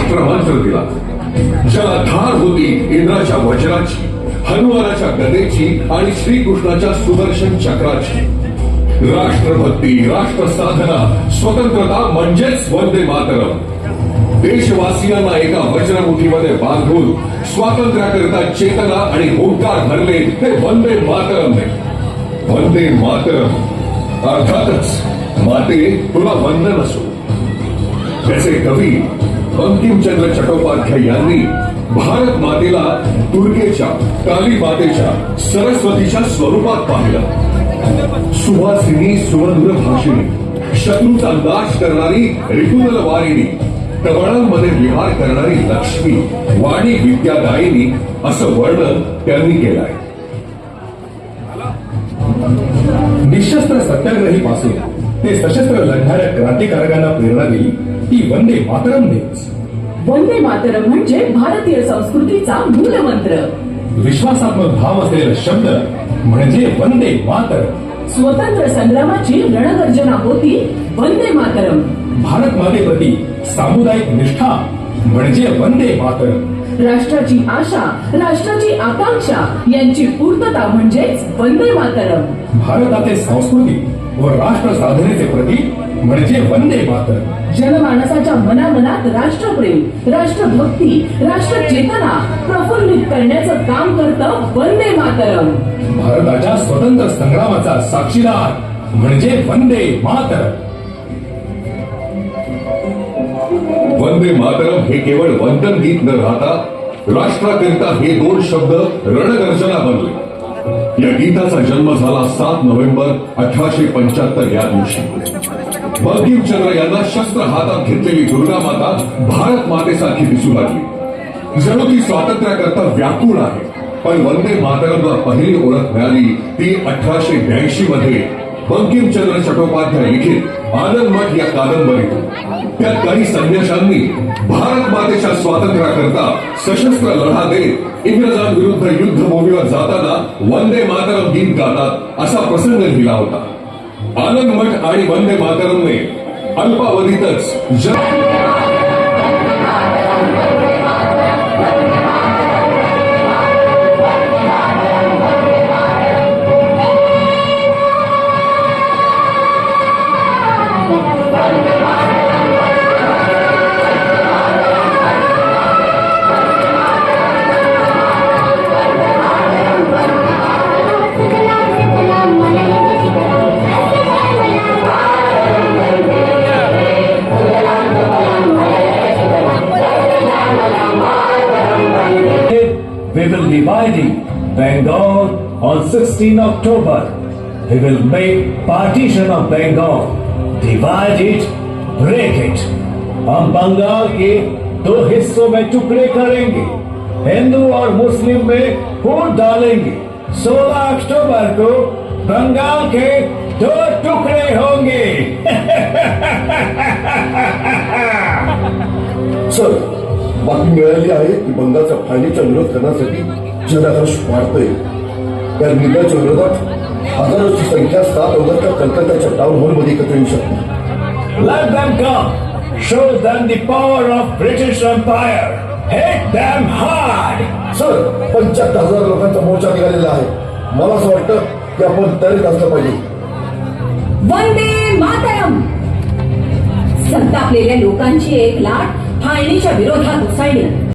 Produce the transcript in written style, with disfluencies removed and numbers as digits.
राष्ट्रमंत्र दिला, ज्याला धार होती इंद्राच्या वज्राची, हनुमानाच्या गदेची आणि श्रीकृष्णाच्या सुदर्शन चक्राची. राष्ट्रभक्ती, राष्ट्र साधना, स्वतंत्रता म्हणजेच वंदे मातरम. देशवासियांना एका वज्रमुठीमध्ये बांधून स्वातंत्र्याकरिता चेतना आणि ओंकार भरले ते वंदे मातरमने. वंदे मातरम अर्थातच माते तुला वंदन असो. त्याचे कवी बंकिमचंद्र चट्टोपाध्याय यांनी भारत मातेला दुर्गेच्या, काली मातेच्या, सरस्वतीच्या स्वरूपात पाहिलं. सुवासिनी, सुमधुर भाषिणी, शत्रूचा नाश करणारी ऋतुदल वारिणी, तवळांमध्ये विहार करणारी लक्ष्मी, वाणी विद्यादायिनी असं वर्णन त्यांनी केलंय. निशस्त्र सत्याग्रही पासून ते सशस्त्र लढणाऱ्या क्रांतिकारकांना प्रेरणा दिली ती वंदे मातरमनेच. वंदे मातरम म्हणजे भारतीय संस्कृतीचा मूलमंत्र. विश्वासात्मक भाव असलेला शब्द म्हणजे वंदे मातरम. स्वतंत्र संग्रामाची रणगर्जना होती वंदे मातरम. भारत मातेप्रती सामुदायिक निष्ठा म्हणजे वंदे मातरम. राष्ट्राची आशा, राष्ट्राची आकांक्षा यांची पूर्तता म्हणजेच वंदे मातरम. भारताचे सांस्कृतिक व राष्ट्र साधनेचे प्रतीक म्हणजे वंदे मातरम. जनमानसाच्या मनामनात राष्ट्रप्रेम, राष्ट्रभक्ती, राष्ट्रचेतना प्रफुल्लित करण्याचं काम करतं वंदे मातरम. भारताच्या स्वतंत्र संग्रामाचा साक्षीदार म्हणजे वंदे मातरम. वंदे मातरम हे केवळ वंदन गीत न राहता राष्ट्राकरिता हे दोन शब्द रणगर्जना बनले. या गीताचा जन्म झाला 7 नोव्हेंबर 1875 या दिवशी. बंकिमचंद्र यांना शस्त्र हातात घेतलेली दुर्गा माता भारत मातेसारखी दिसू लागली. जणू ती स्वातंत्र्याकरता व्याकुळ आहे. पण वंदे मातरमला पहिली ओळख मिळाली ती 1882 मध्ये बंकिमचंद्र चट्टोपाध्याय लिखित आनंद मठ या कादंबरीतून. त्यात काही संन्याशांनी भारत मातेच्या स्वातंत्र्याकरता सशस्त्र लढा देत इंग्रजांविरुद्ध युद्धभूमीवर जाताना वंदे मातरम गीत गातात असा प्रसंग लिहिला होता. आनंद मठ आणि वंदे मातरमने अल्पावधीतच we will divide Bengal on 16 October. We will make partition of Bengal, divide it, break it. हम बंगाल के 2 हिस्सों में टुकड़े करेंगे, हिंदू और मुस्लिम में फूट डालेंगे. 16 अक्टूबर को बंगाल के 2 टुकड़े होंगे. सर, बातमी मिळाली आहे की बंगालच्या फाळणीचा विरोध करण्यासाठी जनाक्रोश वाढतोय. या निर्णयाच्या विरोधात हजारोची संख्या 7 ऑगस्टच्या कलकत्त्याच्या टाउन हॉलमध्ये एकत्र येऊ शकते. Let them come. Show them the power of British Empire. Hit them hard. Sir, 75,000 लोकांचा मोर्चा निघालेला आहे. मला असं वाटतं की आपण तयारीत असलं पाहिजे. वंदे मातरम. संतापलेल्या लोकांची एक लाट फाळणीच्या विरोधात उसळली.